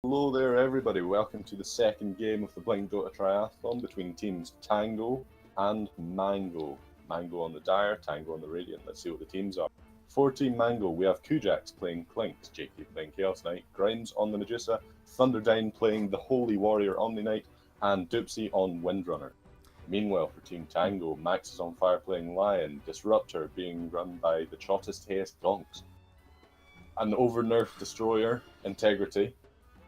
Hello there, everybody. Welcome to the second game of the BlinkDota TriAthalon between teams Tango and Mango. Mango on the Dire, Tango on the Radiant. Let's see what the teams are. For Team Mango, we have Kujax playing Clinks, JK playing Chaos Knight, Grimes on the Medusa, Thunderdyne playing the Holy Warrior Omni Knight, and Doopsy on Windrunner. Meanwhile, for Team Tango, Max is on fire playing Lion, Disruptor being run by the Chottest Hayest Gonks, an over-nerfed Destroyer, Integrity,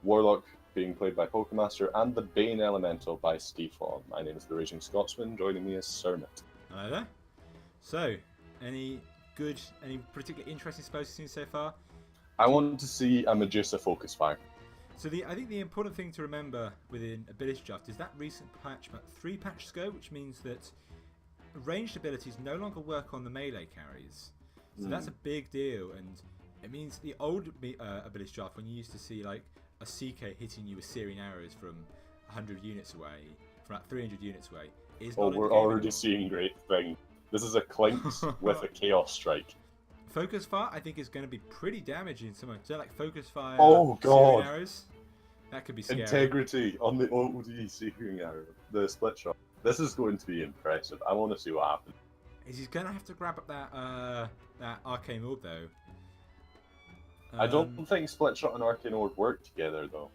Warlock being played by Pokemaster, and the Bane Elemental by Stefan. My name is the Raging Scotsman, joining me is Sermit. Hello there. So, any particularly interesting spells you've seen so far? I want to see a Medusa Focus Fire. So I think the important thing to remember within AbilityDraft is that recent patch, about 3 patches ago, which means that ranged abilities no longer work on the melee carries. So that's a big deal, and it means the old AbilityDraft, when you used to see like a CK hitting you with searing arrows from 100 units away, from like 300 units away, is not. Oh, we're already seeing great things. This is a Clinks with a Chaos Strike. Focus Fire, I think, is going to be pretty damaging. So like Focus Fire, oh searing god, arrows, that could be scary. Integrity on the OD searing arrow, the split shot. This is going to be impressive. I want to see what happens. Is he going to have to grab up that Arcane Orb though? I don't think Split Shot and Arcane Orb work together though.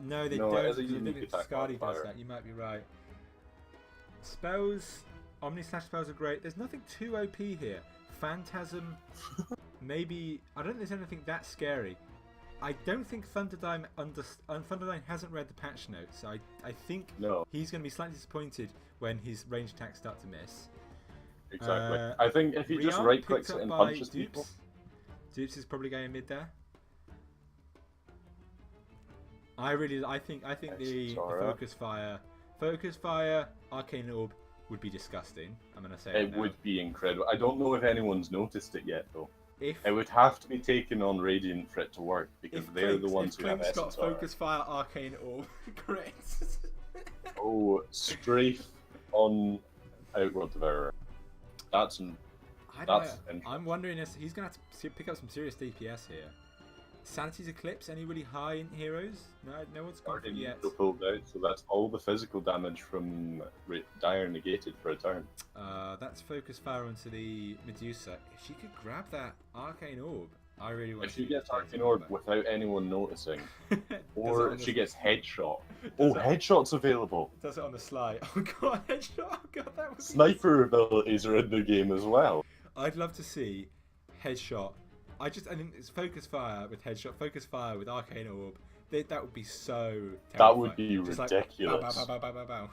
No, they No, don't. it is a unique attack Scardy does modifier. that. You might be right. Spells, Omni Slash spells are great. There's nothing too OP here. Phantasm, maybe. I don't think there's anything that scary. I don't think Thunderdyne hasn't read the patch notes, so I think he's going to be slightly disappointed when his ranged attacks start to miss. Exactly. I think if he just right clicks it and punches people. Dupes is probably going mid there. I think the Focus Fire, Arcane Orb would be disgusting. I'm gonna say it now. would be incredible. I don't know if anyone's noticed it yet though. It would have to be taken on Radiant for it to work because they're the ones who have Essence Aura. Focus Fire, Arcane Orb, great. Oh, Strafe on Outworld Devourer. I'm wondering if he's going to have to pick up some serious DPS here. Sanity's Eclipse, any really high in heroes? No one's got it yet. Pulled out, so that's all the physical damage from Dire negated for a turn. That's Focus Fire onto the Medusa. If she could grab that Arcane Orb, I really want to. If she gets Arcane Orb without anyone noticing, or if she gets Headshot. Oh, Headshot's available. Does it on the sly. Oh god, Headshot! Oh god, that was. Sniper abilities are in the game as well. I'd love to see Headshot. I think it's Focus Fire with Headshot, Focus Fire with Arcane Orb. That would be so terrifying. That would be just ridiculous. Like, bow, bow, bow, bow, bow.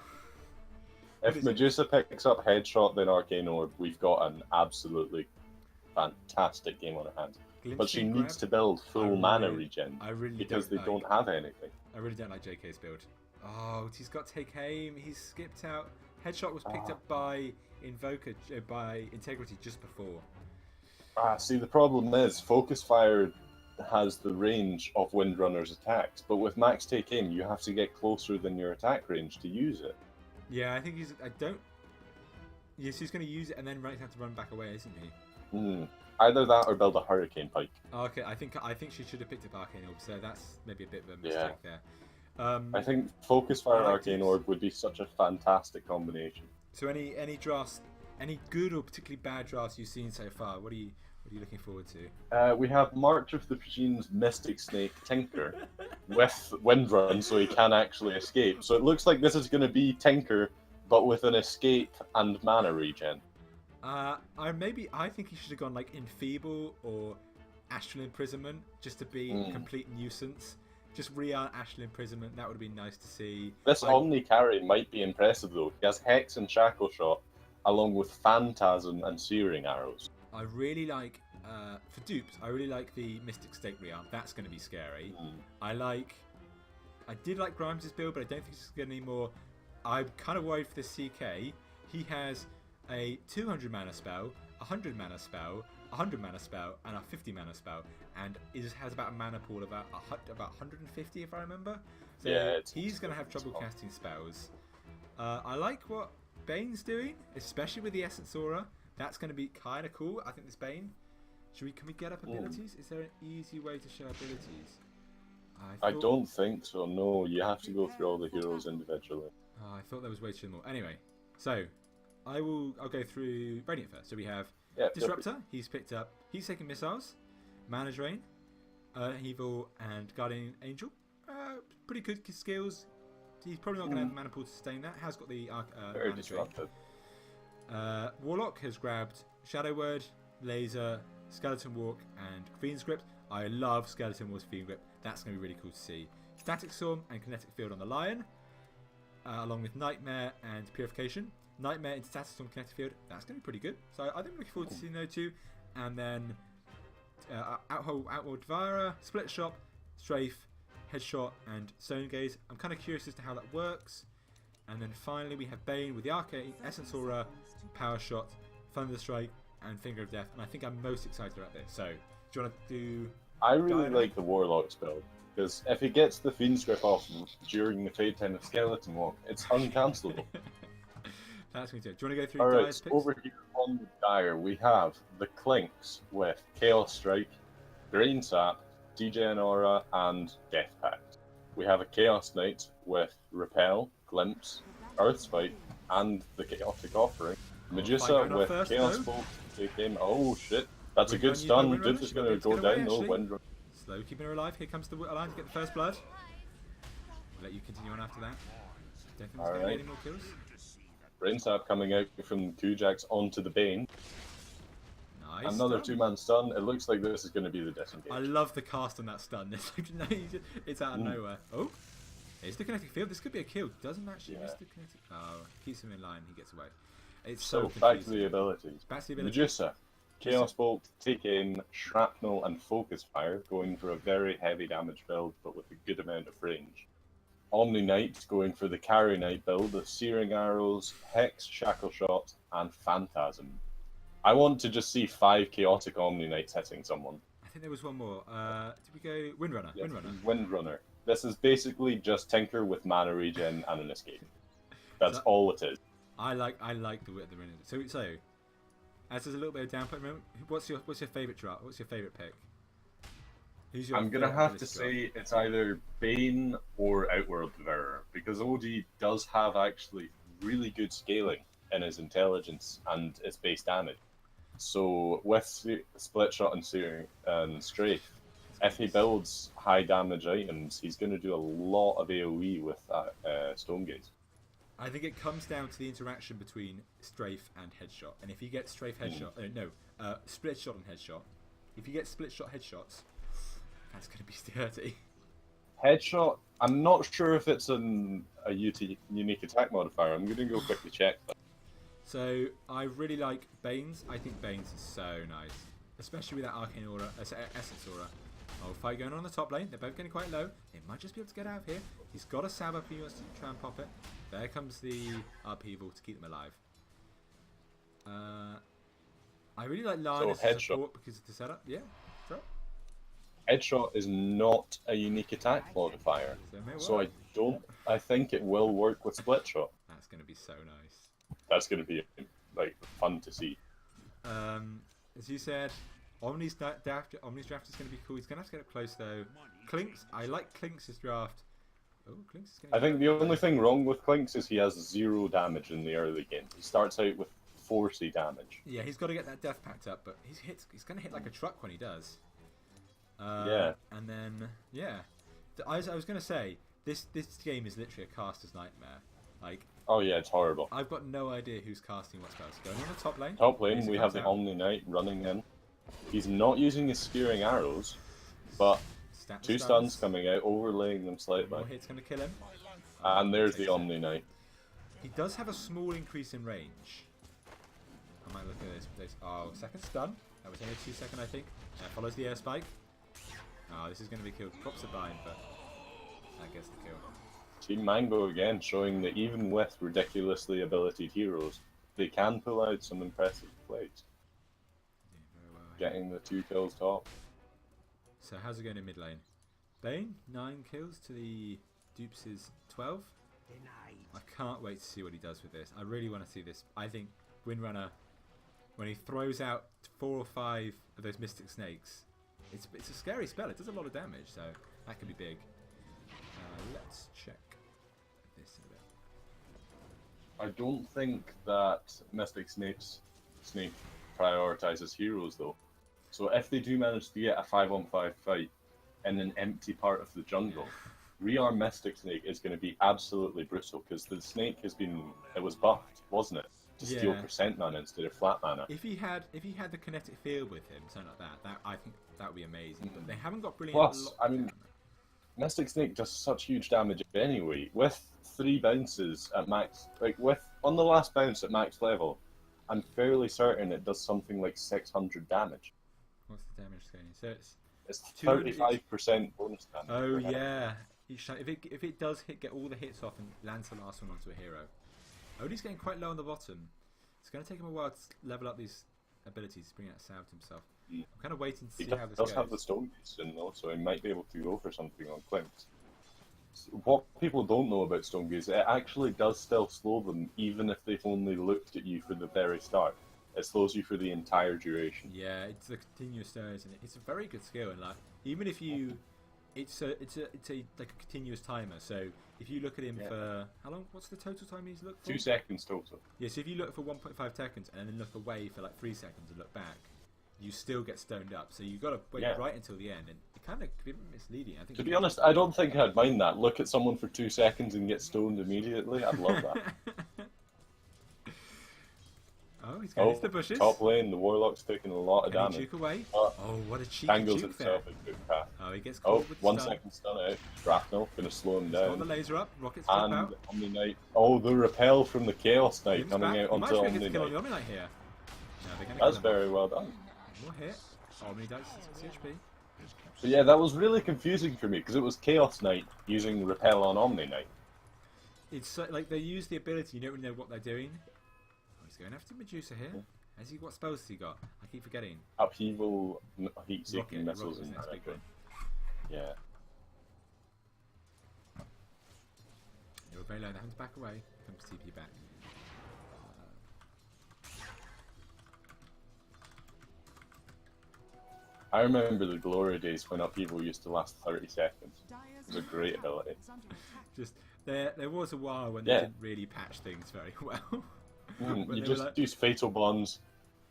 If Medusa picks up Headshot, then Arcane Orb, we've got an absolutely fantastic game on our hands. But she needs to build full mana regen because they don't have anything. I really don't like JK's build. Oh, he's got Take Aim. He's skipped out. Headshot was picked up by Invoker, by Integrity just before. See, the problem is Focus Fire has the range of Windrunner's attacks, but with Max Take Aim, you have to get closer than your attack range to use it. Yeah, I think he's. I don't. Yes, he's going to use it and then have to run back away, isn't he? Either that or build a Hurricane Pike. Oh, okay, I think she should have picked up Arcane Orb, so that's maybe a bit of a mistake there. I think Focus Fire and Arcane Orb would be such a fantastic combination. So any drafts, any good or particularly bad drafts you've seen so far? What are you looking forward to? We have March of the Praetorian's Mystic Snake Tinker with Windrun, so he can actually escape. So it looks like this is going to be Tinker, but with an escape and mana regen. I think he should have gone like Enfeeble or Astral Imprisonment just to be a complete nuisance. Just Astral Imprisonment, that would have been nice to see. This Omni carry might be impressive though. He has Hex and Shackle Shot, along with Phantasm and Searing Arrows. I really like, for dupes, I really like the Mystic Stake Rearm. That's going to be scary. I did like Grimes' build, but I don't think it's going to be more. I'm kind of worried for the CK. He has a 200 mana spell, 100 mana spell, 100 mana spell, and a 50 mana spell, and it has about a mana pool of about 150 if I remember. So yeah, he's going to have trouble casting spells. I like what Bane's doing, especially with the Essence Aura. That's going to be kind of cool. I think this Bane. Can we get up abilities? Is there an easy way to show abilities? I don't think so. No, you have to go through all the heroes individually. Oh, I thought there was way too more. Anyway, so I'll go through Radiant first. So we have Disruptor. He's picked up. He's taking missiles, Mana Drain, Evil, and Guardian Angel. Pretty good skills. He's probably not going to have the mana pool to sustain that. Has got the Very Mana disruptive. Drain. Warlock has grabbed Shadow Word, Laser, Skeleton Walk, and Fiend's Grip. I love Skeleton Walk's Fiend Grip. That's going to be really cool to see. Static Storm and Kinetic Field on the Lion, along with Nightmare and Purification. Nightmare into Static Storm, Kinetic Field. That's going to be pretty good. So I think I'm looking forward to seeing those two. And then Outward Devourer, Split Shot, Strafe, Headshot, and Stone Gaze. I'm kind of curious as to how that works. And then finally we have Bane with the Arcane, Essence Aura, Power Shot, Thunder Strike, and Finger of Death. And I think I'm most excited about this. So, do you want to do... I really like the Warlock's build, because if he gets the Fiend's Grip off during the trade time of Skeleton Walk, it's uncancelable. That's me too. Do you want to go through Alright, Dire's picks? over here on the Dire, we have the Clinks with Chaos Strike, Drain Sap, DJ Aura, and Death Pact. We have a Chaos Knight with Repel, Glimpse, Earthspite, and the Chaotic Offering. Medusa with first, Chaos though. Bolt to take aim. Oh shit, that's a good Windrunner, stun. Windrunner, Dude is she going to gets go away, down though. actually. Windrunner. Slow keeping her alive. Here comes the Alliance to get the first blood. I'll let you continue on after that. Don't think there's going to be any more kills. Brain Sap coming out from Kujax onto the Bane. Nice. Another stun. two-man stun. It looks like this is going to be the disengage. I love the cast on that stun. It's, like, it's out of nowhere. Oh, it's the kinetic field. This could be a kill. Doesn't actually miss the kinetic. Oh, keeps him in line. He gets away. It's so back to confusing. the abilities. Back to the abilities. Medusa, Chaos Bolt, Take Aim, Shrapnel, and Focus Fire, going for a very heavy damage build, but with a good amount of range. Omni Knight going for the Carry Knight build of Searing Arrows, Hex, Shackle Shot, and Phantasm. I want to just see 5 Chaotic Omni Knights hitting someone. I think there was one more. Did we go Windrunner? Yes, Windrunner. Windrunner. This is basically just Tinker with mana regen and an escape. That's all it is. I like the Windrunner. So as there's a little bit of downput, remember, what's your favorite draft? What's your favorite pick? Who's your I'm gonna favorite have to draft? say it's either Bane or Outworld Devourer, because OD does have actually really good scaling in his intelligence and its base damage. So with Split Shot and Searing and Strafe, if he builds high damage items, he's going to do a lot of AoE with that Stone Gaze. I think it comes down to the interaction between Strafe and Headshot. And if you get Strafe Headshot, Split Shot and Headshot, if you get Split Shot Headshots, that's going to be dirty. Headshot, I'm not sure if it's a unique attack modifier. I'm going to go quickly check that. So I really like Bane's. I think Bane's is so nice, especially with that Arcane Aura, Essence Aura. Oh, fight going on the top lane. They're both getting quite low. They might just be able to get out of here. He's got a Sab up. He wants to try and pop it. There comes the upheaval to keep them alive. I really like Lioness as support because of the setup. Yeah, drop. Headshot is not a unique attack modifier, so I think it will work with Split Shot. That's going to be so nice. That's going to be like fun to see. As you said, Omni's draft is going to be cool. He's going to have to get up close though. Clinks, I like Clinks' draft. Oh, Clinks is going to I think the only thing wrong with Clinks is he has 0 damage in the early game. He starts out with 40 damage. Yeah, he's got to get that death pact up, but he's going to hit like a truck when he does. Yeah. And then, I was going to say, this game is literally a caster's nightmare. Like, oh yeah, it's horrible. I've got no idea who's casting what spells. Going on the top lane. Top lane, we have the Omni Knight running in. He's not using his Spearing Arrows, but 2 stuns coming out, overlaying them slightly. More hits going to kill him. And there's the Omni Knight. He does have a small increase in range. I might look at this. Oh, second stun. That was only a 2-second, I think. Follows the air spike. Oh, this is going to be killed. Drops the bind, but that gets the kill. Team Mango again showing that even with ridiculously abilitied heroes, they can pull out some impressive plays. Yeah, very well. Getting the 2 kills top. So how's it going in mid lane? Bane, 9 kills to the Dupes' 12. I can't wait to see what he does with this. I really want to see this. I think Windrunner, when he throws out 4 or 5 of those Mystic Snakes, it's a scary spell. It does a lot of damage, so that could be big. I don't think that Mystic Snake prioritizes heroes though. So if they do manage to get a 5-on-5 fight in an empty part of the jungle, rearm Mystic Snake is going to be absolutely brutal because the snake it was buffed, wasn't it, to steal percent mana instead of flat mana. If he had the kinetic field with him, something like that, I think that would be amazing. But they haven't got brilliant. Plus, I mean, Mystic Snake does such huge damage anyway. With 3 bounces at max, on the last bounce at max level, I'm fairly certain it does something like 600 damage. What's the damage scaling? So it's 35% bonus damage. Oh yeah. If it does get all the hits off and lands the last one onto a hero. Odie's getting quite low on the bottom. It's going to take him a while to level up these abilities to bring out Sav to himself. I'm kind of waiting to see how this goes. He does have the stone beast in though, so he might be able to go for something on Clint. What people don't know about stone beasts, it actually does still slow them, even if they've only looked at you for the very start. It slows you for the entire duration. Yeah, it's the continuous stories, and it's a very good skill. And like, even if you, it's a like a continuous timer. So if you look at him for how long? What's the total time he's looked for? 2 seconds total. Yeah, so if you look for 1.5 seconds and then look away for like 3 seconds and look back, you still get stoned up. So you've got to wait right until the end, and it kind of could be misleading. I think. To be honest, I don't think I'd mind that. Look at someone for 2 seconds and get stoned immediately. I'd love that. Oh, he's going into the bushes. Top lane, the Warlock's taking a lot of damage. Juke away? Oh, what a cheeky Tango's juke himself there. a good path. Oh, he gets caught with 1 stun. second stun out. Shrapnel, going to slow him down. Got the laser up. Rocket's flip and out. Omni Knight. Oh, the repel from the Chaos Knight Jim's coming back. out onto Omni Might kill Knight. Omni Knight here. No, they're gonna That's kill him. very well done. More hit. Omni does CHP. But yeah, that was really confusing for me because it was Chaos Knight using repel on Omni Knight. It's like they use the ability, you don't really know what they're doing. Oh, he's going after Medusa here. What spells has he got? I keep forgetting. Upheaval, heat-seeking missiles, Rocket and next big one. Yeah. They were very low. They have to back away. Comes TP back. I remember the glory days when upheaval used to last 30 seconds. It was a great ability. Just there was a while when they didn't really patch things very well. You just use fatal bonds,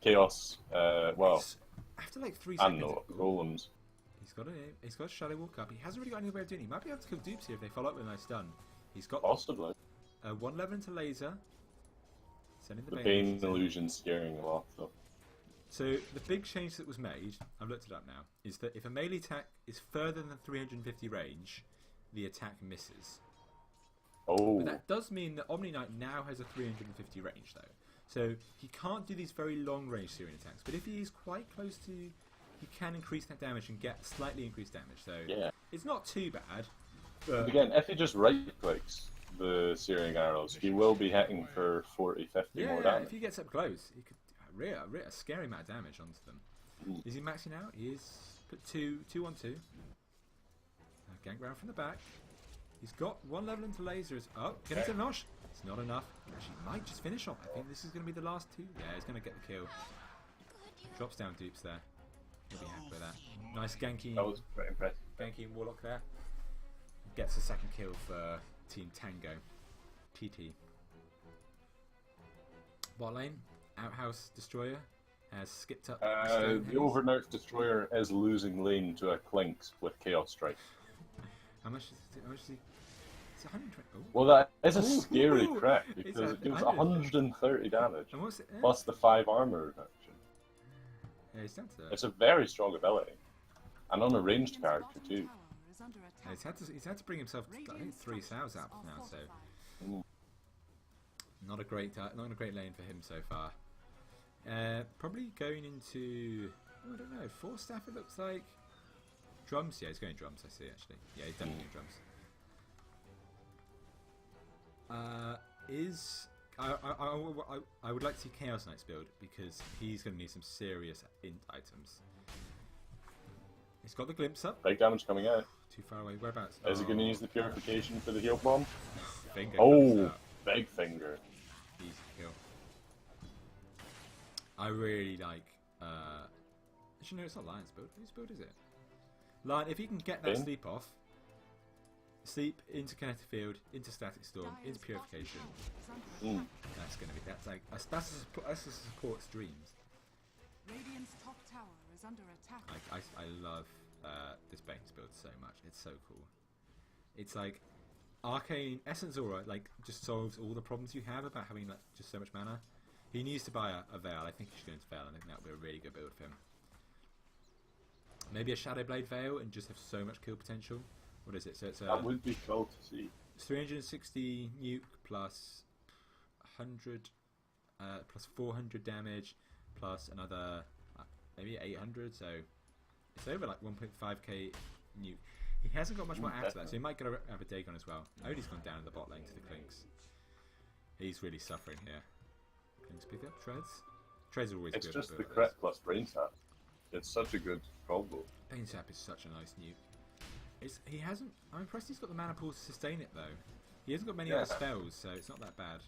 chaos. After like 3 seconds. I don't know, golems. He's got a shadow walk up. He hasn't really got any way of doing it. He might be able to kill dupes here if they follow up with a nice stun. He's got possibly 1 level into laser. Sending the Bane illusion scaring a lot though. So the big change that was made, I've looked it up now, is that if a melee attack is further than 350 range, the attack misses. Oh. But that does mean that Omni Knight now has a 350 range though. So he can't do these very long range Syrian attacks. But if he is quite close to, he can increase that damage and get slightly increased damage. So it's not too bad. But again, if he just right clicks the searing arrows, he will be hitting for 40, 50 more damage. If he gets up close, he could rear a scary amount of damage onto them. Is he maxing out? He is. Put 2 on 2. Gank round from the back. He's got 1 level into lasers. Oh, get into Nosh. It's not enough. Actually, might just finish off. I think this is going to be the last 2. Yeah, he's going to get the kill. Drops down dupes there. He'll be happy with that. Nice ganking. That was pretty impressive. Ganking Warlock there. Gets a second kill for Team Tango. TT. Bot lane. Outhouse Destroyer has skipped up. The Overnerf Destroyer is losing lane to a Clinks with Chaos Strike. How much is he? It's 120. Oh. Well, that is a scary crack because it gives 130 damage And what's it, plus the 5 armor reduction. Yeah, he's down to It's a very strong ability, and on a ranged character too. He's had to bring himself to, I think, 3 Sows up now, so not a great lane for him so far. Probably going into, I don't know, 4 staff it looks like. Drums, yeah, he's going drums. I see actually. Yeah, he's definitely going drums. I would like to see Chaos Knight's build because he's going to need some serious int items. He's got the glimpse up. Big damage coming out. Too far away. Whereabouts? Is he going to use the purification for the heal bomb? Finger. Oh, big finger. Easy kill. I really like. Actually, no, it's not Lion's build. Whose build is it? Lion, if he can get that sleep off, Sleep into kinetic field, into static storm, into purification. That's gonna be that's a support's dreams. Radiant's top tower is under attack. I love this Bane's build so much. It's so cool. It's like Arcane Essence Aura like just solves all the problems you have about having like just so much mana. He needs to buy a Veil. I think he should go into Veil. I think that would be a really good build for him. Maybe a Shadowblade Veil and just have so much kill potential. What is it? So it's that would be cool to see. It's 360 nuke plus 100 plus 400 damage plus another maybe 800. So it's over like 1.5k nuke. He hasn't got much more after that, so he might have a Dagon as well. Odie's gone down in the bot lane to the Clinks. He's really suffering here. Clinks pick up Treads. Treads are always good. It's just the crit plus brain tap. It's such a good combo. Brain tap is such a nice nuke. He hasn't. I'm impressed he's got the mana pool to sustain it though. He hasn't got many other spells, so it's not that bad.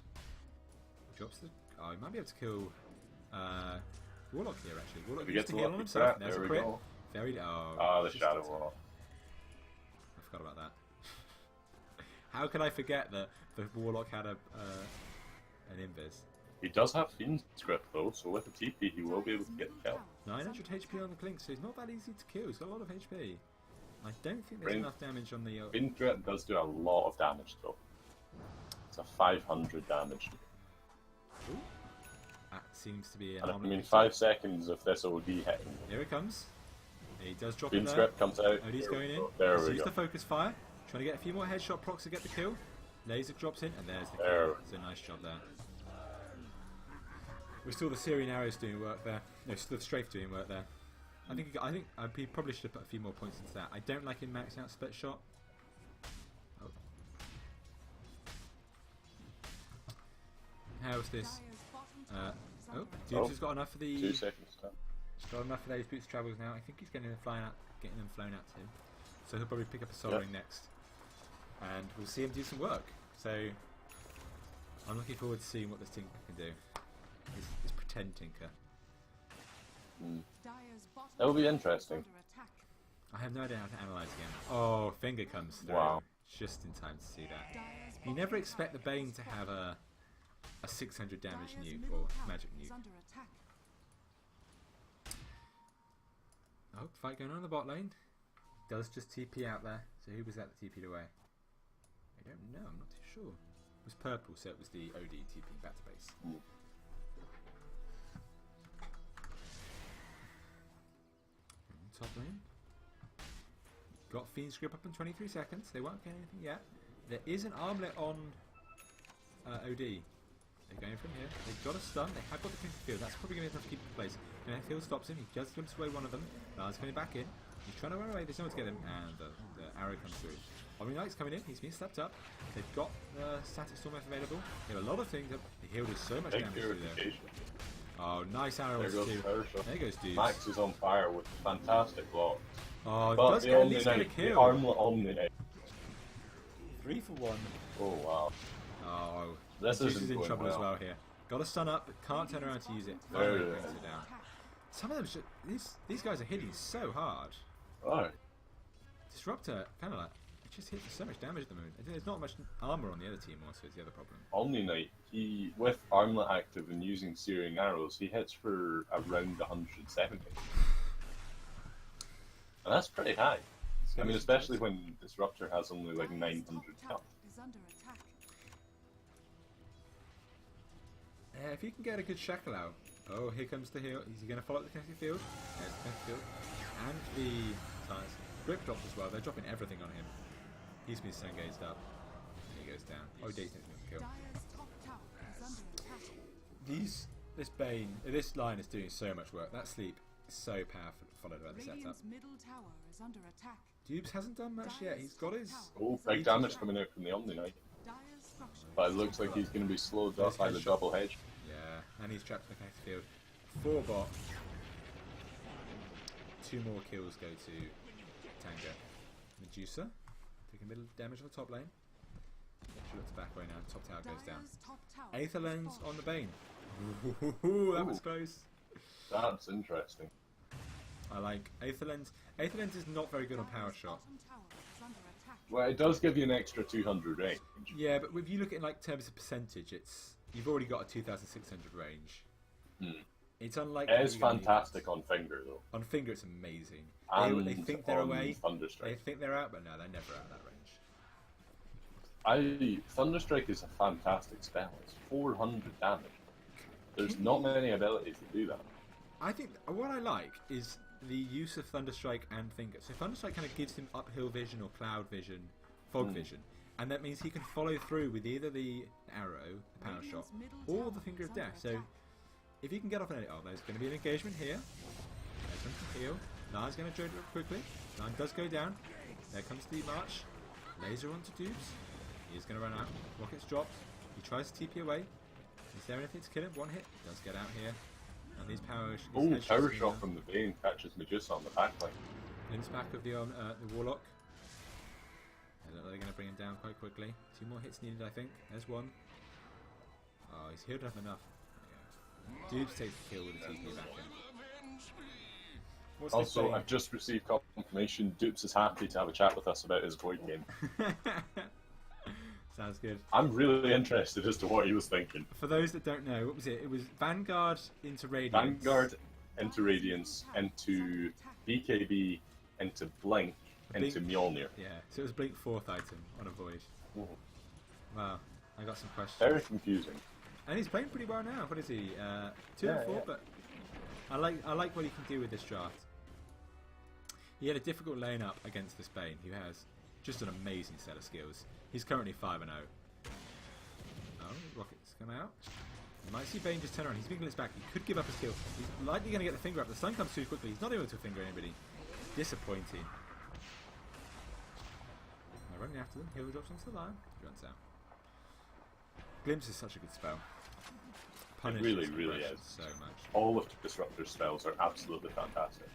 Drops the. Oh, he might be able to kill Warlock here actually. Warlock gets to heal on himself. There's a crit. Very. Oh, the Shadow Warlock. I forgot about that. How can I forget that the Warlock had an invis? He does have Fiend Script though, so with a TP he will be able to get the kill. 900 HP on the Clink, so he's not that easy to kill. He's got a lot of HP. I don't think there's enough damage on the... Fiend Script does do a lot of damage though. It's a 500 damage. Ooh. That seems to be... I mean 5 seconds of this OD hitting. Here it comes. He does drop Fiend it there. Script comes out. OD's going in. There we Use go. the focus fire. Trying to get a few more headshot procs to get the kill. Laser drops in, and there's the kill. It's a nice job there. We saw the Syrian arrows doing work there. No, the strafe doing work there. I think he probably should have put a few more points into that. I don't like him maxing out split shot. Oh. How's this? Dubes has got enough for the. 2 seconds. Got enough for those boots travels now. I think he's getting them flown out to him. So he'll probably pick up a Soul Ring next, and we'll see him do some work. So I'm looking forward to seeing what this Tinker can do. This pretend Tinker. That will be interesting. I have no idea how to analyse again. Oh, finger comes through. Wow. Just in time to see that. You never expect the Bane to have a 600 damage nuke or magic nuke. Oh, fight going on in the bot lane. Does just TP out there. So who was that TP'd away? I don't know, I'm not too sure. It was purple, so it was the OD TPing back to base. Top lane. Got Fiend's Grip up in 23 seconds. They won't get anything yet. There is an armlet on OD. They're going from here. They've got a stun. They have got the Kinetic Field. That's probably going to be enough to keep him in place. Kinetic Field stops him. He just jumps away one of them. Lars coming back in. He's trying to run away. There's no one to get him. And the arrow comes through. Omni Knight's coming in. He's been stepped up. They've got the Static Storm available. They have a lot of things. He healed us so much damage through there. Oh, nice arrow. There goes Dubes. Max is on fire with fantastic block. Oh, But does the get at Omni least get a Knight, the kill. Armlet Omni Knight. 3 for 1. Oh wow. Oh, This Deuce isn't is in going trouble well. as well here. Got a stun up, but can't turn around to use it. There Finally it brings is. it down. Some of them, these guys are hitting so hard. Right. Disruptor, kind of like, it just hits so much damage at the moment. There's not much armor on the other team also, is the other problem. Omni Knight, he with Armlet active and using Searing Arrows, he hits for around 170. And that's pretty high. I mean, especially when Disruptor has only like 900 health. If you can get a good shackle out. Oh, here comes the heal. Is he going to follow the kinetic field? There's the kinetic field. And the grip drops as well. They're dropping everything on him. He's been Sengazed up. And he goes down. Oh, Date's going to kill. This Bane, this line is doing so much work. That sleep is so powerful, followed by the setup. Dubes hasn't done much yet. He's got his... Oh, big damage coming out from the Omni Knight. But it looks like he's going to be slowed up by the double hedge. Yeah, and he's trapped in the kinetic field. 4 bot. 2 more kills go to Tango. Medusa, taking a little damage on the top lane. She looks back right now, top tower goes down. AbilityDraft on the Bane. Ooh, that was close. That's interesting. I like AbilityDraft. AbilityDraft is not very good on power shot. Well, it does give you an extra 200 range. Yeah, but if you look at it in like terms of percentage, you've already got a 2,600 range. It's unlikely. It is fantastic on finger though. On finger, it's amazing. And They think they're away. Thunderstrike. They think they're out, but no, they're never out of that range. Thunderstrike is a fantastic spell. It's 400 damage. There's not many abilities that do that. I think what I like is the use of Thunderstrike and Finger. So Thunderstrike kind of gives him uphill vision or cloud vision, fog vision, and that means he can follow through with either the arrow, the power shot, or the Finger of Death. So if you can get off an edit, there's going to be an engagement here. There's some heal. Nine's going to join it quickly. Nine does go down. There comes the march. Laser onto Dupes. He's going to run out. Rocket's dropped. He tries to TP away. Is there anything to kill him? One hit. Does get out here. And these power shot from the Bane catches Medusa on the backline. Glimpse back of the Warlock. They're going to bring him down quite quickly. 2 more hits needed, I think. There's one. Oh, he's healed up enough. Yeah. Dupes takes the kill with the TP back in. Also, I've just received confirmation Dupes is happy to have a chat with us about his Void game. Sounds good. I'm really interested as to what he was thinking. For those that don't know, what was it? It was Vanguard into Radiance. Vanguard into Radiance, into BKB, into Blink, into Mjolnir. Yeah, so it was Blink 4th item on a Void. Ooh. Wow, I got some questions. Very confusing. And he's playing pretty well now. What is he? 2 and 4, but I like what he can do with this draft. He had a difficult lane up against this Bane, who has just an amazing set of skills. He's currently 5-0. Oh, Rocket's come out. You might see Bane just turn around. He's being blitzed back. He could give up his kill. He's likely going to get the finger up. The stun comes too quickly. He's not able to finger anybody. Disappointing. They're running after them. Heal drops onto the line. He runs out. Glimpse is such a good spell. It really, really is. So much. All of Disruptor's spells are absolutely fantastic.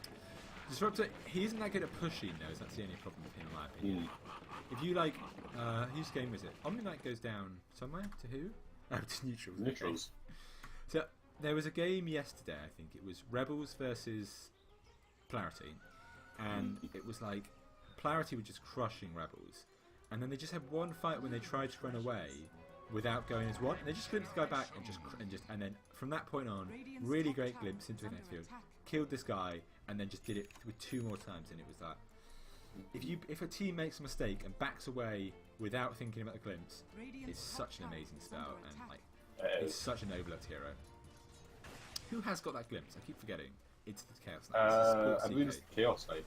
Disruptor, he isn't that good at pushing, though. That's the only problem with him, in my opinion. If you like, whose game is it? Omni Knight goes down somewhere to who? Oh, to neutrals. Neutrals. Okay. So there was a game yesterday. I think it was Rebels versus Polarity, and it was like Polarity were just crushing Rebels, and then they just had one fight when they tried to run away without going as one. They just glimpsed the guy back and then from that point on, really great glimpse into the next field, killed this guy, and then just did it with 2 more times, and it was that. If a team makes a mistake and backs away without thinking about the glimpse, it's such an amazing spell, and like it's such an overlooked hero. Who has got that glimpse? I keep forgetting. It's the Chaos Knight. I believe it's the Chaos Knight.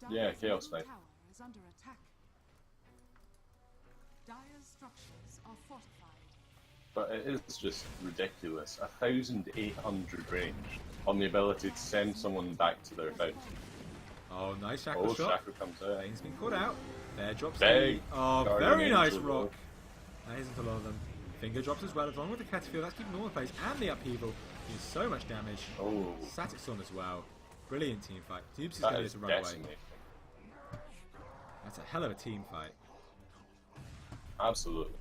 Yeah, Chaos Knight. Is under attack. Dire's structures are fortified. But it is just ridiculous. 1,800 range on the ability to send someone back to their house. Oh, nice shackle shot. Shackle comes out. Bane's been caught out. There drops Big Oh, Guardian very nice Angel rock. That isn't a lot of them. Finger drops as well, along with the Cataphil. That's keeping all the plays and the upheaval. Doing so much damage. Oh. Static Storm as well. Brilliant team fight. Dupes is That going is to run away. decimating. That's a hell of a team fight. Absolutely.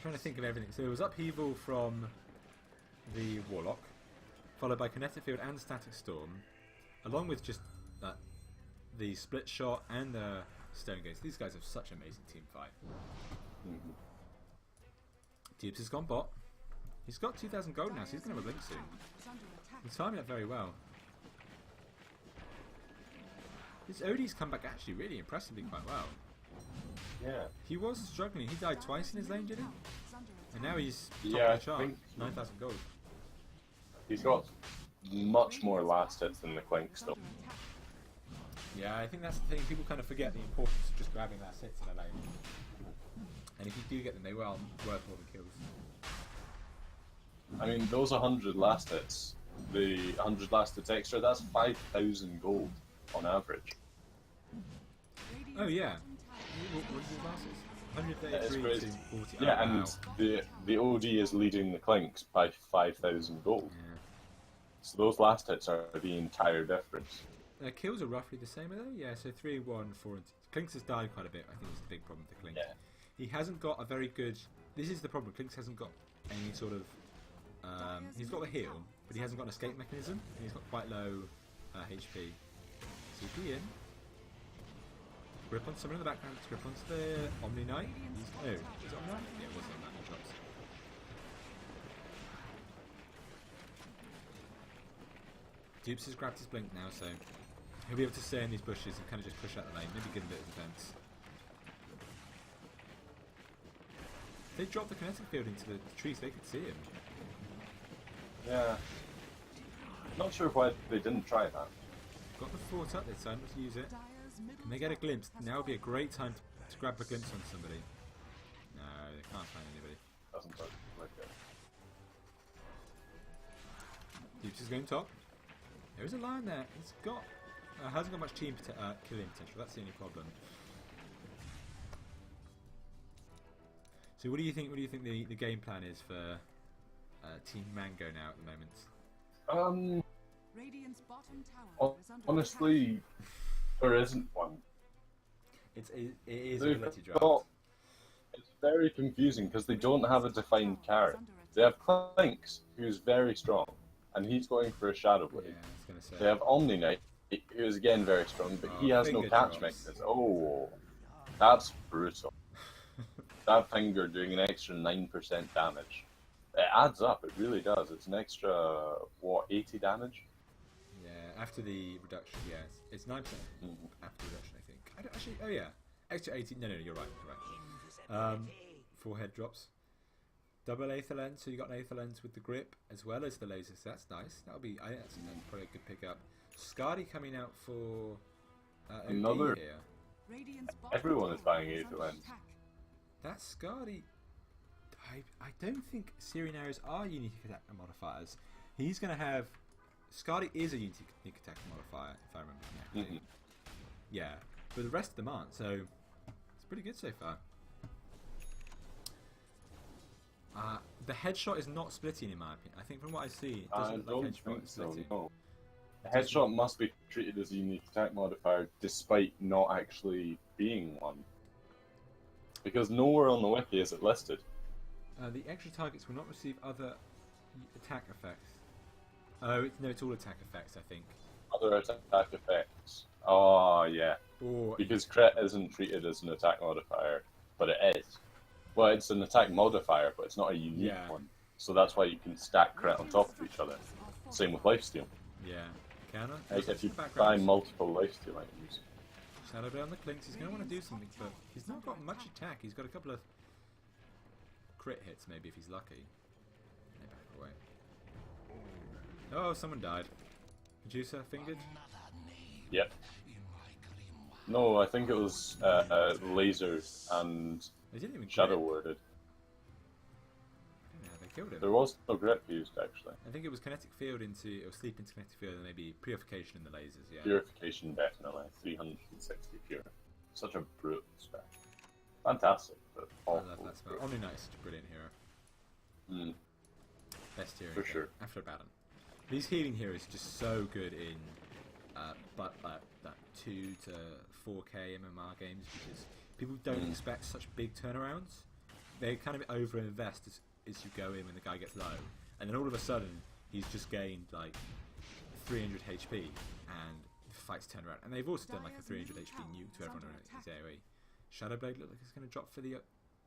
Trying to think of everything. So it was upheaval from the Warlock, followed by Kinetic Field and Static Storm, along with just the Split Shot and the Stone Gates. These guys have such an amazing team fight. Dupes has gone bot. He's got 2,000 gold now, so he's going to have a blink soon. He's timing it very well. This Odie's come back actually really impressively quite well. Yeah. He was struggling. He died twice in his lane, did he? And now he's top Yeah, of the chart. I think 9,000 gold. he's got much more last hits than the Clink still. Yeah, I think that's the thing. People kind of forget the importance of just grabbing last hits in a lane. And if you do get them, they are worth more than kills. I mean, those 100 last hits, the 100 last hits extra, that's 5,000 gold on average. Oh yeah. What was his last? 133 to 40. Yeah, oh, and wow. the OD is leading the Clinks by 5,000 gold. Yeah. So those last hits are the entire difference. Kills are roughly the same, are they? Yeah, so 3, 1, 4, and Clinks has died quite a bit. I think it's the big problem with the Clinks. Yeah. He hasn't got a very good. This is the problem. Clinks hasn't got any sort of. He's got the heal, but he hasn't got an escape mechanism, and he's got quite low HP. CP in. Grip on someone in the background. Grip onto the Omni Knight. Oh, is it Omni Knight? Yeah, it was Omni Knight. Drops. Dupes has grabbed his blink now, so he'll be able to stay in these bushes and kind of just push out the lane. Maybe give a bit of defense. If they dropped the kinetic field into the trees, they could see him. Yeah. Not sure why they didn't try that. Got the fort up, they decided not to use it. Can they get a glimpse? Now would be a great time to grab a glimpse on somebody. No, they can't find anybody. Doesn't look like it. Dupes is going top. There is a line there. He's got... hasn't got much team killing potential. That's the only problem. So what do you think? What do you think the game plan is for Team Mango now at the moment? Radiant's bottom tower is under Honestly, there isn't one. It is They've AbilityDraft. got- It's very confusing because they don't have a defined carry. They have Clinks, who's very strong, and he's going for a Shadow Yeah, Blade. I was going to say. They have Omni Knight, who is again very strong, but he has no finger catch drops. mechanism. Oh, that's brutal. That finger doing an extra 9% damage. It adds up, it really does. It's an extra, what, 80 damage? Yeah, after the reduction, yes. It's 9% after the reduction, I think. I don't actually, oh yeah. Extra 80, no, you're right, you're right. 4 head drops. Double Aether Lens, so you got an Aether Lens with the grip as well as the lasers. That's nice. That'll be, I think that's probably a good pickup. Scardy coming out for Another- OD here. Radiant's bottom Everyone is tower buying is Aether under Lens. attack. That Scardy, I don't think Syrian arrows are unique attack modifiers. He's going to have... Scardy is a unique attack modifier, if I remember correctly. Yeah, but the rest of them aren't, so it's pretty good so far. The headshot is not splitting in my opinion. I think from what I see, it I doesn't look don't like headshot think is so, splitting. no. The headshot must be treated as a unique attack modifier despite not actually being one. Because nowhere on the wiki is it listed. The extra targets will not receive other attack effects. Oh, no, it's all attack effects, I think. Other attack effects. Oh, yeah. Or Because crit isn't treated as an attack modifier, but it is. Well, it's an attack modifier, but it's not a unique Yeah. one. So that's why you can stack crit on top of each other. Same with lifesteal. yeah, counter. Like if you buy Background. multiple lifesteal items. Shadow Blade on the clinks. He's going to want to do something, but he's not got much attack. He's got a couple of crit hits, maybe, if he's lucky. Yeah, back away. Oh, someone died. Medusa fingered. Yep. No, I think it was laser and They didn't even shadow grip. worded. Yeah, they killed him. There was no grip used actually. I think it was kinetic field into, or sleep into kinetic field, and maybe purification in the lasers. Yeah. Purification definitely. 360 pure. Such a brutal spec. Fantastic, but I awful. love that spell. brutal. Omni Knight is such a brilliant hero. Best hero For in the game, sure. after Abaddon. These healing heroes are just so good in that 2 to 4K MMR games because people don't expect such big turnarounds. They kind of over-invest as you go in when the guy gets low, and then all of a sudden he's just gained like 300 HP and the fight's turn around. And they've also done like a 300 HP nuke to everyone in his AoE. Shadow Blade look like it's going to drop for the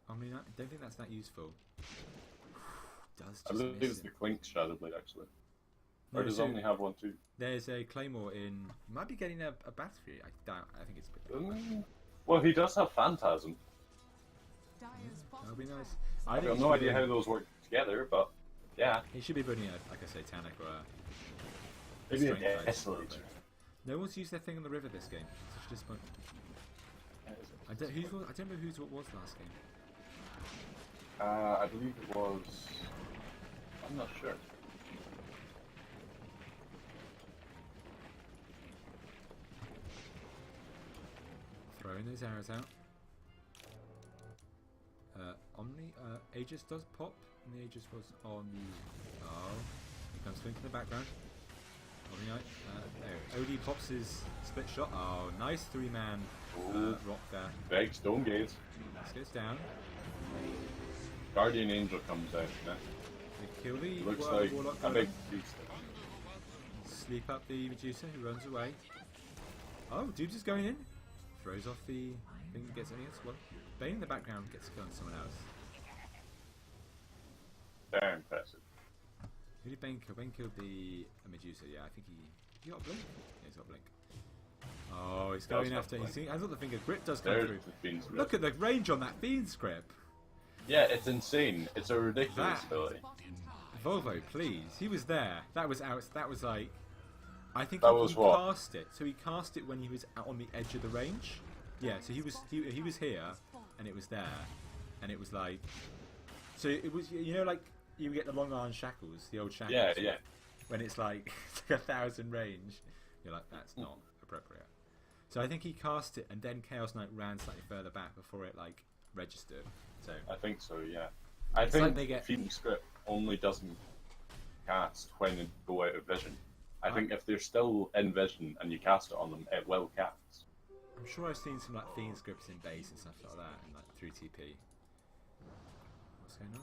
Omni Knight. I don't think that's that useful. Does I just believe miss it's it. the Clink Shadow Blade actually. Or No, does so Omni have one too? there's a Claymore in. Might be getting a Battlefield. I doubt. I think it's. Well, he does have Phantasm. Dire's bottom That'll be nice. tower is I I think have he no should be idea how doing- those work together, but yeah. He should be putting a, like I say, Tanic or a. Maybe a Strength fight. Desolator. No one's used their thing on the river this game. Such a disappointment. I don't remember whose what was last game. I believe it was. I'm not sure. Throwing those arrows out. Omni, Aegis does pop, and the Aegis was on the. Oh, here comes Flink in the background. Omni Knight. There. OD pops his split shot. Oh, nice 3-man rock there. Big Stone Gaze. This goes down. Guardian Angel comes out. Yeah. They kill the Looks like Warlock a big golem. beast. Sleep up the Medusa who runs away. Oh, Dubes is going in. Throws off the thing that gets anything else. Well, Bane in the background gets a kill on someone else. Very impressive. Who did Bane kill? Bane killed the Medusa. Yeah, I think he got a blink. Yeah, he's got a blink. Oh, he's going after. He's got the finger. Grit does come There's through. the Fiend's Grip. Look at the range on that Fiend's Grip. Yeah, it's insane. It's a ridiculous That- ability. Volvo, please. He was there. That was out. That was like. I think That he was what? cast it. So he cast it when he was out on the edge of the range. Yeah. So he was here, and it was there, and it was like. So it was like you get the long iron shackles, the old shackles. Yeah, yeah. When it's like 1,000 range, you're like that's not appropriate. So I think he cast it, and then Chaos Knight ran slightly further back before it like registered. So I think so, yeah. I It's think like they get- Fiend's Grip only doesn't cast when they go out of vision. I think if they're still in vision and you cast it on them, it will cast. I'm sure I've seen some like Fiend scripts in base and stuff like that, and like through TP. What's going on?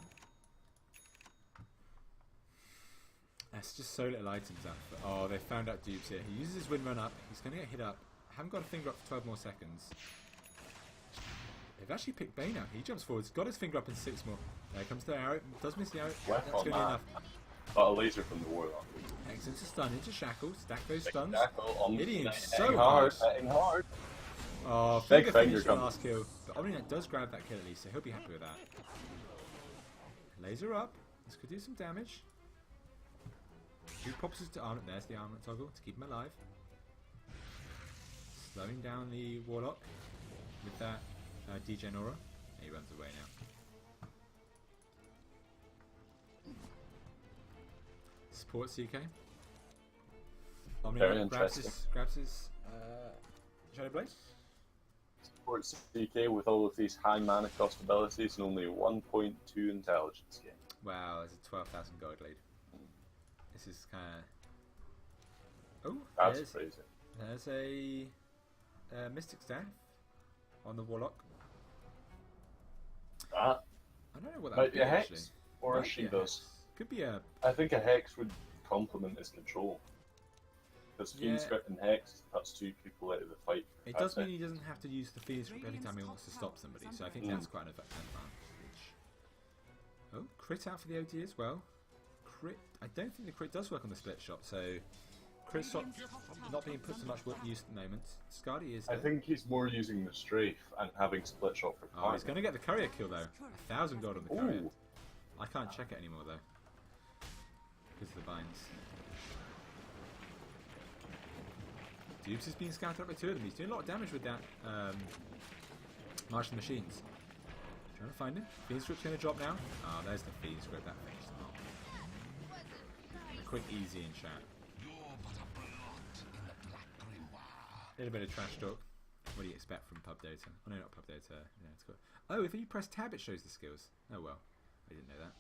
That's just so little items out. Oh, they found out Dupes here. He uses his wind run up. He's going to get hit up. Haven't got a finger up for 12 more seconds. They've actually picked Bane out. He jumps forwards, got his finger up in 6 more. There comes the arrow. Does miss the arrow. Whip That's on going to be that. enough. Got a laser from the Warlock. X into stun, into shackles. Stack those Big stuns. tackle on Hitting him hitting so hard. hard. Hitting hard. Oh, Big finger finger finished the comes. last kill. But Omninet does grab that kill at least, so he'll be happy with that. Laser up. This could do some damage. He pops us to armlet. There's the armlet toggle to keep him alive. Slowing down the Warlock with that DJ Nora. He runs away now. Support CK. Very Omninet grabs interesting. his Shadow Blade. Support CK with all of these high mana cost abilities and only 1.2 intelligence gain. Wow, there's a 12,000 gold lead. This is kind of. Oh, That's crazy. there's a Mystic Staff on the Warlock. That I don't know what that might would be be a hex, actually. or a Might be a Shivas. hex. Could be a. I think a hex would complement his control. Because Fiend Yeah. Script and Hex cuts 2 people out of the fight. It does mean he doesn't have to use the Fiend Script every time he wants to stop somebody, so I think that's quite an advantage. Oh, crit out for the OD as well. Crit. I don't think the crit does work on the split shot, so crit shot not being put to much use at the moment. Skadi is. I There. think he's more using the strafe and having split shot for Oh, he's going to get the courier kill though. 1,000 gold on the courier. Ooh. I can't check it anymore though, because of the binds. Dupes is being scouted up by 2 of them. He's doing a lot of damage with that Martian Machines. Trying to find him. Fiend Script's going to drop now. Oh, there's the Fiend Script. That finished him off. A quick easy in chat. A little bit of trash talk. What do you expect from Pub Dota? Oh no, not Pub Dota. Yeah, it's cool. Oh, if you press tab, it shows the skills. Oh well, I didn't know that.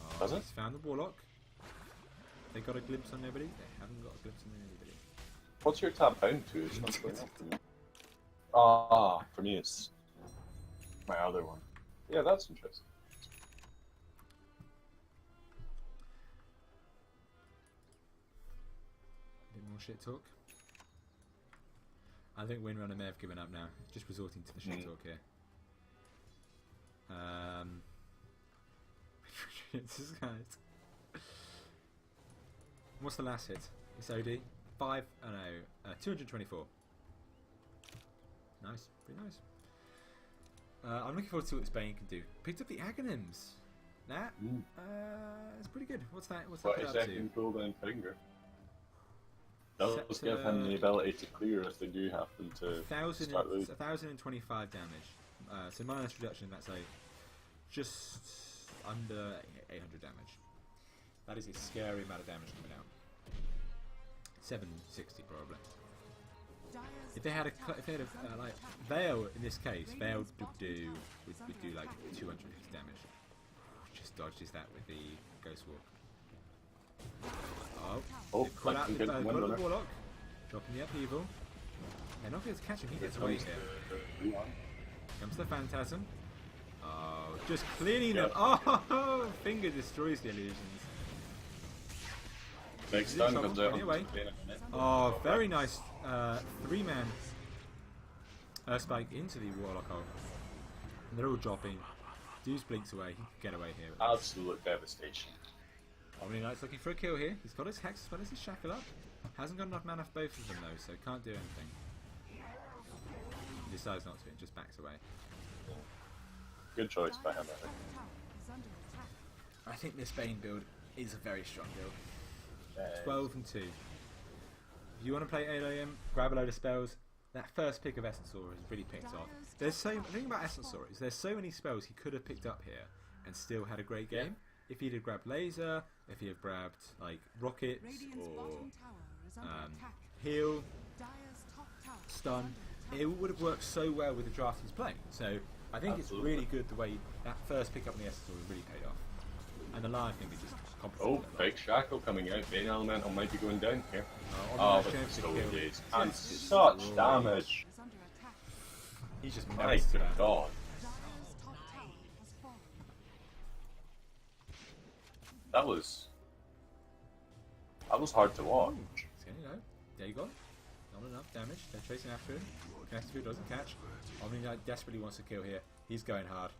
Oh, Does it? he's found the Warlock. They got a glimpse on nobody. They haven't got a glimpse on anybody. What's your tab bound to? It's not going up for me. Ah, for me it's my other one. Yeah, that's interesting. A bit more shit talk. I think Windrunner may have given up now. Just resorting to the shit talk here. This guy's. What's the last hit? It's OD. 224. Nice, pretty nice. I'm looking forward to see what this Bane can do. Picked up the Aghanims. That it's pretty good. What's that? What's that put up to? 22nd golden finger. Does Set give him the ability to clear if they do happen to start losing. 1,025 damage. So minus reduction, that's like just under 800 damage. That is a scary amount of damage coming out. 760 probably. If they had a like Veil in this case, Veil would do like 200 damage. Just dodges that with the Ghost Walk. Oh, They call out the good Warlock, Windrunner. dropping the upheaval. They're not going to catch him. He gets away here. Comes the Phantasm. Oh, just cleaning them. Oh, finger destroys the illusions. Next He's in time trouble. comes out. Anyway. Oh, very nice 3-man Spike into the Warlock hole. And they're all dropping. Deuce blinks away. He can get away here. Absolute devastation. Omni Knight's looking for a kill here. He's got his Hex as well as his Shackle up. Hasn't got enough mana for both of them though, so can't do anything. He decides not to and just backs away. Good choice by him, I think. Tower is under attack. I think this Bane build is a very strong build. Yeah. 12 and 2. If you want to play AOM, grab a load of spells. That first pick of Essence Aura has really picked off. The thing about Essence Aura is there's so many spells he could have picked up here and still had a great game. If he'd have grabbed Laser, if he had grabbed like Rockets Radiant's or bottom tower is under attack. Heal, Dire's top tower is Stun, under attack. it would have worked so well with the draft he's playing. So I think Absolutely. it's really good the way that first pick up in the Essence Aura really paid off. And the Lion thing is just Oh, complicated. big Shackle coming out. Bane Elemental might be going down here. Oh, Oh, Omni but Knight's it's going still for the kill. days. And Yes. such damage. Is under attack. He's just My melted that. God. Dire's top tower has fallen. That was hard to watch. It's getting low. There you go. Not enough damage. They're chasing after him. Connected to doesn't catch. Omni Knight desperately wants to kill here. He's going hard.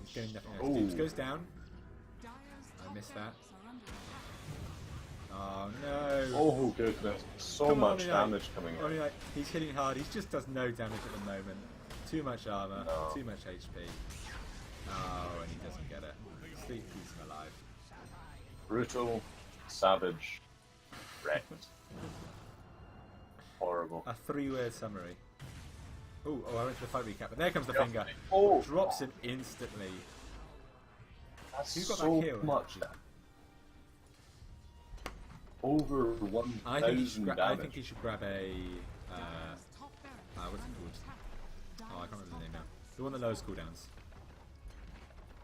He's getting nothing else. Ooh. Dupes goes down. Dire's top missed that. barracks are under attack. Oh no. Oh goodness. So Come on, much Omni Knight. damage coming Omni out. Knight, he's hitting hard. He just does no damage at the moment. Too much armor. No. Too much HP. Oh, and he doesn't get it. Sleep, he's alive. Brutal, savage, wrecked. Horrible. A 3-word summary. Oh, I went to the fight recap, but there comes the finger. Oh, Drops him instantly. that's Who got so that kill? much. Over 1,000 I think he damage. should grab a. Dire's top barracks What's is it under called? attack. Oh, I can't remember the Dire's name now. top The one that lowers cooldowns.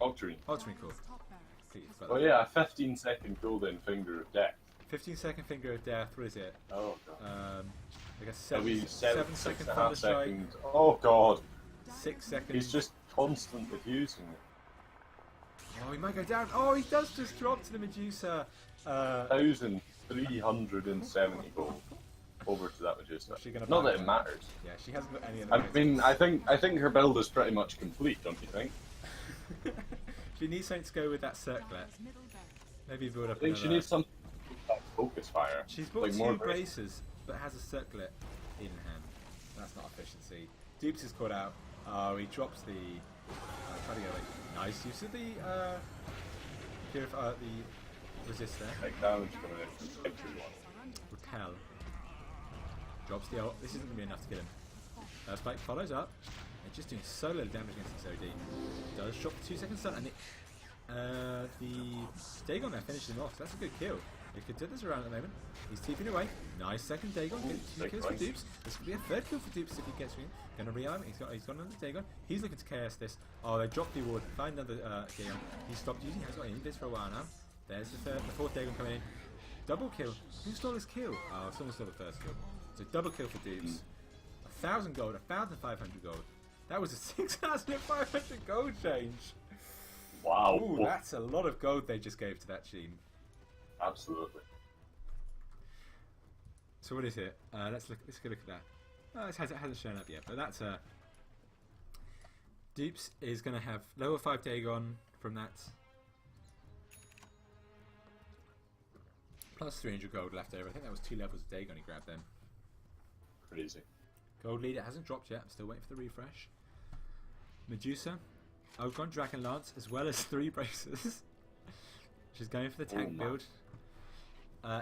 Octarine. Ultimate Core. Dire's top barracks Completely has forgot Oh that. yeah, a 15-second cooldown Finger of Death. 15-second Finger of Death. What is it? Oh god. I guess That'll be 7 six second and a half Thunder Strike. seconds. Oh god. 6 seconds. He's just constantly using it. Oh, he might go down. Oh, he does just drop to the Medusa. 1,370 gold over to that Medusa. What's she gonna Not buy that it now? matters. Yeah, she hasn't got any of I them. mean, I think her build is pretty much complete, don't you think? She needs something to go with that circlet. Dire's middle barracks. Maybe build up I think she another- needs some like, focus fire. She's bought like two more braces, but has a circlet in hand. That's not efficiency. Dupes is caught out. Oh, he drops the. Try to get away. Nice use of the. The resist there. Like damage coming in from everyone. Are under Repel. Drops the ult. This isn't going to be enough to kill him. Spike follows up. And just doing so little damage against this OD. Does drop the 2-second stun. And the Dagon there finishes him off. So that's a good kill. He could do this around at the moment. He's TPing away. Nice second Dagon. Getting 2 big kills for point. Dupes. This could be a 3rd kill for Dupes if he gets in. Gonna rearm. He's got another Dagon. He's looking to KS this. Oh, they dropped the award. Find another Dagon. He stopped using. He has got in this for a while now. There's the 4th Dagon coming in. Double kill. Who stole his kill? Oh, someone stole the first kill. So double kill for Dupes. 1,000 gold. 1,500 gold. That was a 6,500 gold change. Wow. Ooh, that's a lot of gold they just gave to that team. Absolutely. So what is it? Let's go look at that. Oh, it hasn't shown up yet, but that's Dupes is going to have lower 5 Dagon from that. Plus 300 gold left over. I think that was 2 levels of Dagon he grabbed then. Crazy. Gold leader hasn't dropped yet. I'm still waiting for the refresh. Medusa. Ogron, Dragon Lance, as well as 3 braces. She's going for the tank my. build.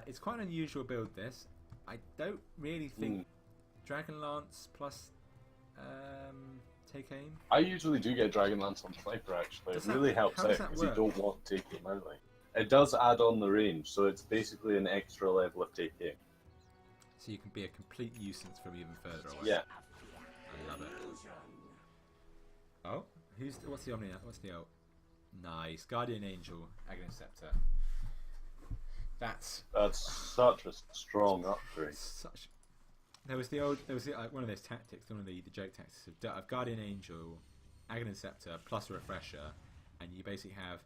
It's quite an unusual build, this. I don't really think Dragon Lance plus take aim. I usually do get Dragon Lance on Sniper actually. Does It really that- helps how out does that because you work? don't want take aim early. It does add on the range, so it's basically an extra level of take aim. So you can be a complete nuisance from even further away. Yeah. I love it. Oh, what's the Omni? What's the ult? Nice, Guardian Angel, Aghanim Scepter. That's Such a strong upgrade. such. There was one of those tactics, one of the joke tactics of Guardian Angel, Aghanim Scepter plus a refresher, and you basically have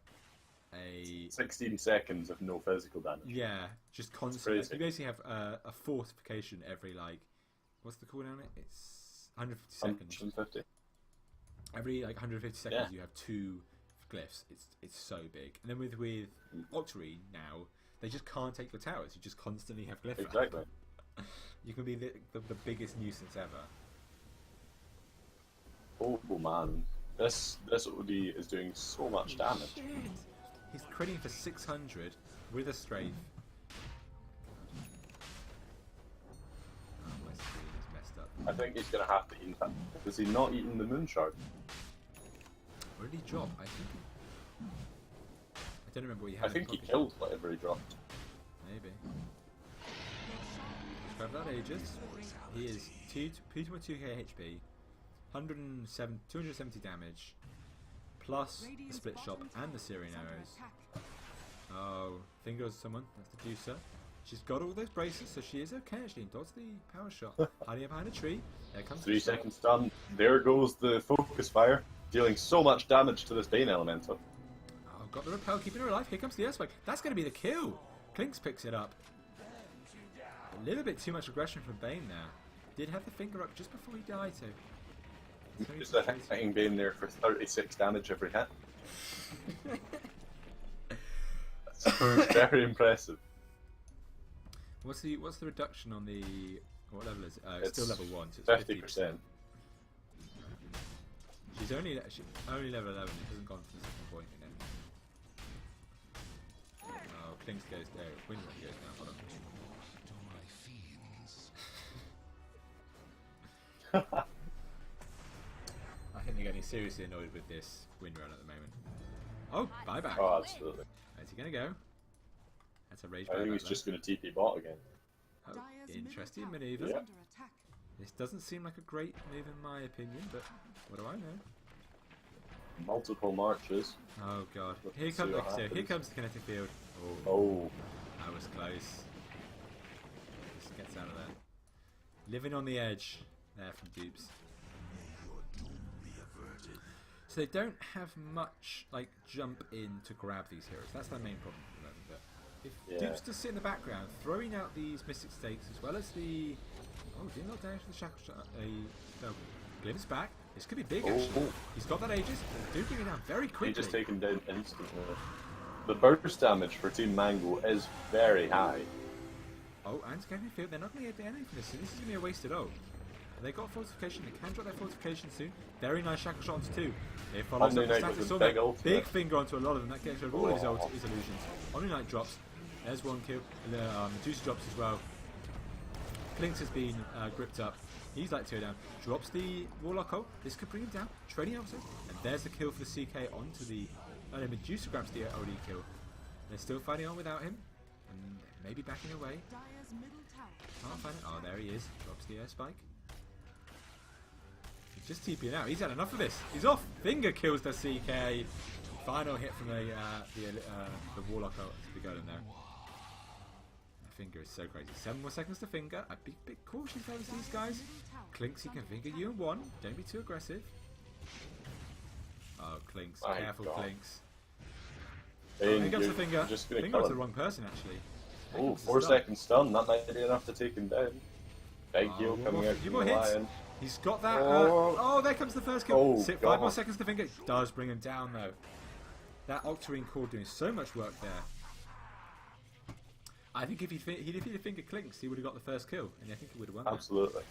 a 16 seconds of no physical damage. yeah, just constant. crazy. You basically have a fortification every like, what's the cooldown on it? It's 150 seconds. 150. Every like 150 seconds, Yeah. you have 2 glyphs. It's so big. And then with Octarine now, they just can't take your towers. You just constantly have glyph. Exactly. You can be the biggest nuisance ever. Oh man, this OD is doing so much damage. Shit. He's critting for 600 with a strafe. Oh, my screen is messed up. I think he's gonna have to eat that. Is he not eating the moon shard? Where did he drop? I think. I don't remember what he had. I in think he pocket. killed whatever he dropped. Maybe. Grab that Aegis. He is 2.2k HP, 270 damage, plus the split shop and the Syrian arrows. Oh, fingers someone. That's the juicer. She's got all those braces, so she is okay actually. Dodge the power shot. Hiding behind a tree. There comes 3 the shot. seconds done. There goes the focus fire, dealing so much damage to this Bane Elemental. Oh, got the repel, keeping her alive. Here comes the airspike. That's going to be the kill. Klinks picks it up. A little bit too much aggression from Bane there. Did have the finger up just before he died, so. Just a hitting Bane there for 36 damage every hit. That's very impressive. What's the reduction on the what level is it? It's It's still level 1, so it's 50%. She's only level 11. It hasn't gone to the second point yet. Oh, Klinks goes there. Windrun goes down. Hold on. I think they're getting seriously annoyed with this Windrun at the moment. Oh, buyback. Oh, absolutely. Where's he gonna go? That's a rage I think buyback. he's just going to TP bot again. Oh, Dyer's interesting middle tower manoeuvre. is Yeah. under attack. This doesn't seem like a great move in my opinion, but what do I know? Multiple marches. Oh god. Let's Here see comes what so here happens. comes the kinetic field. Oh, Oh, that was close. Just gets out of there. Living on the edge there from Dupes. So they don't have much like jump in to grab these heroes. That's their main problem at the moment. But if Yeah. Dupes just sit in the background, throwing out these Mystic Stakes as well as the did not damage the shackle shot. No, Glimpse back. This could be big actually. Oh. He's got that Aegis. Do bring it down very he quickly. just taken down instantly. The burst damage for Team Mango is very high. Oh, and Scanning Field, they're not going to get anything from this, so this is going to be a wasted ult. They got fortification, they can drop their fortification soon. Very nice shackle shots too. They follow Omni up the Knight status with a on big that ultimate. big finger onto a lot of them. That gets rid of all of his, Oh. his illusions. Omni Knight drops. There's one kill. And the Medusa drops as well. Klinks has been gripped up. He's like 2 down. Drops the Warlock ult. This could bring him down. Trading officers. And there's the kill for the CK onto the... Oh, no, Medusa grabs the OD kill. They're still fighting on without him. And maybe backing away. Dyer's middle tower. Can't find it. Oh, there he is. Drops the air spike. He's just TPing out. He's had enough of this. He's off. Finger kills the CK. Final hit from the Warlock ult to the golem there. The finger is so crazy. 7 more seconds to finger. I'd be a bit cautious over these guys. Klinks, he can finger you in 1. Don't be too aggressive. Oh, Klinks. My Careful, God. Klinks. Bane, Here comes the you're finger. just going to Finger kill to the him. wrong person, actually. There Oh, comes the 4 stun. seconds stun. That might be enough to take him down. Big Oh, heal one coming more- out few from more the hits. lion. He's got that. Oh. There comes the first kill. Oh, 5 God. more seconds to finger. Does bring him down though. That Octarine core doing so much work there. I think if he'd finger Klinks, he would have got the first kill, and I think he would have won. That. Absolutely.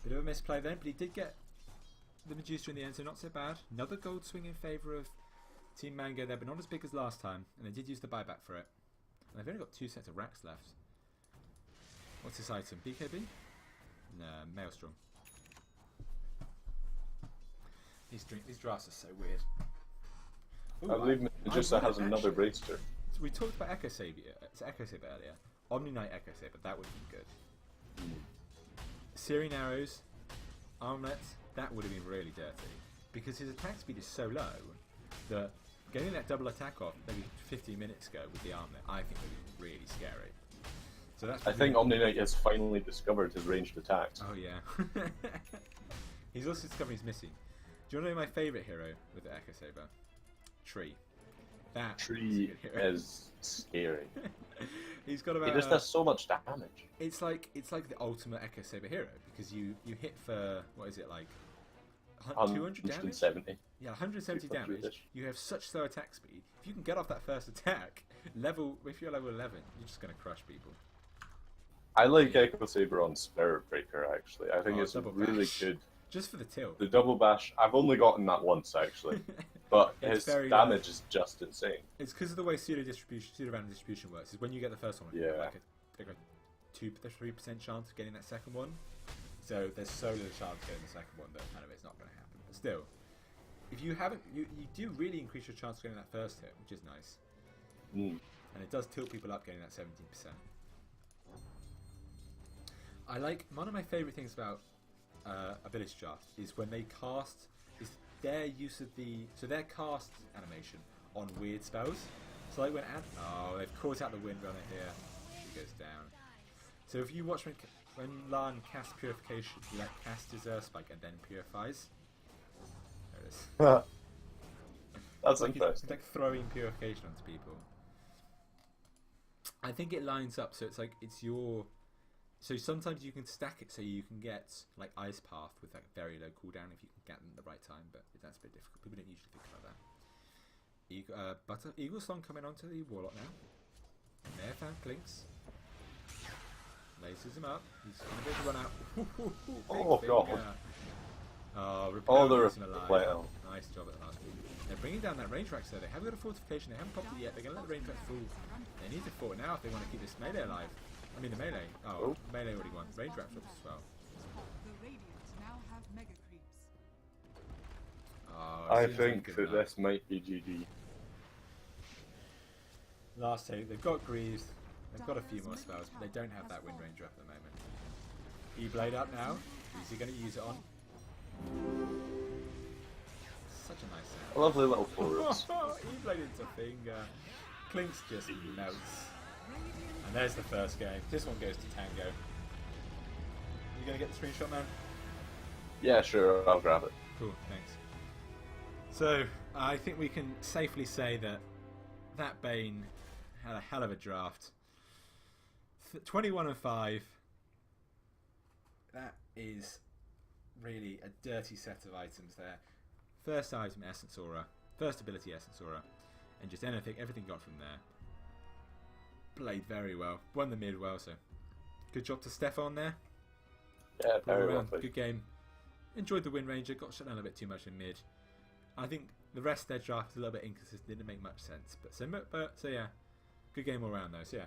Bit of a misplay then, but he did get the Medusa in the end, so not so bad. Another gold swing in favour of Team Mango there, but not as big as last time, and they did use the buyback for it. And they've only got 2 sets of racks left. What's this item? BKB? No, Maelstrom. These drafts are so weird. Ooh, I believe I Medusa would has another actually- Bracer. So we talked about Echo Saber. It's Echo Saber earlier. Omni Knight Echo Saber, that would have been good. Syrian arrows, armlets, that would have been really dirty. Because his attack speed is so low that getting that double attack off maybe 15 minutes ago with the armlet, I think would be really scary. So that's I think Omni Knight has finally discovered his ranged attacks. Oh yeah. He's also discovered he's missing. Do you want to know my favourite hero with the Echo Saber? Tree. That Tree is scary. He's got He about. just does so much damage. It's like the ultimate Echo Saber hero because you hit for what is it like 200 damage? 170. Yeah, 170 damage. 200-ish. You have such slow attack speed. If you can get off that first attack, if you're level 11, you're just gonna crush people. I like Echo Saber on Spirit Breaker actually. I think it's double really bash. good. Just for the tilt. The double bash, I've only gotten that once actually, but It's his very, damage is just insane. It's because of the way pseudo random distribution works. Is when you get the first one, you have like a 2-3% chance of getting that second one. So there's so little chance of getting the second one that kind of it's not going to happen. But still, if you haven't, you do really increase your chance of getting that first hit, which is nice. And it does tilt people up getting that 17%. I like one of my favourite things about AbilityDraft is when they cast is their use of their cast animation on weird spells. So like they've caught out the Windrunner here. She goes down. So if you watch when Lan casts Purification, he like casts his Spike and then purifies. There it is. That's It's interesting. like throwing Purification onto people. I think it lines up, so it's like it's your. So sometimes you can stack it so you can get like Ice Path with like very low cooldown if you can get them at the right time, but that's a bit difficult. People don't usually think about that. Eagle Song coming onto the Warlock now. There found Clinks. Laces him up. He's going to be able to run out. Oh, God. The the repel. Nice job at the last one. They're bringing down that range rack, so they haven't got a fortification. They haven't popped it yet. They're going to let the range rack fall. They need to fall now if they want to keep this melee alive. I mean the melee. Melee already won. Range wrap drops as well. The Radiant now have mega creeps. I think that this might be GG. Last take. They've got Greaves. They've got a few more spells, but they don't have that Wind Ranger at the moment. E-Blade up now. Is he going to use it on? Such a nice sound. A lovely little chorus. E-Blade into finger. Clinks just melts. And there's the first game. This one goes to Tango. You going to get the screenshot, man? Yeah, sure, I'll grab it. Cool, thanks. So, I think we can safely say that Bane had a hell of a draft. 21-5. That is really a dirty set of items there. First item, Essence Aura. First ability, Essence Aura. And just everything got from there. Played very well. Won the mid well, so good job to Stefan there. Yeah, very well. Good game. Enjoyed the Wind Ranger. Got shut down a bit too much in mid. I think the rest of their draft was a little bit inconsistent. Didn't make much sense. So yeah, good game all around though. So yeah,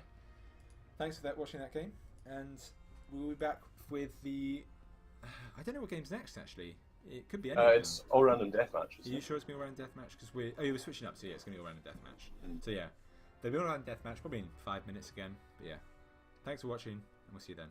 thanks for watching that game, and we'll be back with the. I don't know what game's next actually. It could be anything. It's all random deathmatch. Are you sure it's going to be all random deathmatch? Because we're switching up. So yeah, it's going to be all random deathmatch. So yeah, there'll be all random deathmatch probably in 5 minutes again. But yeah, thanks for watching, and we'll see you then.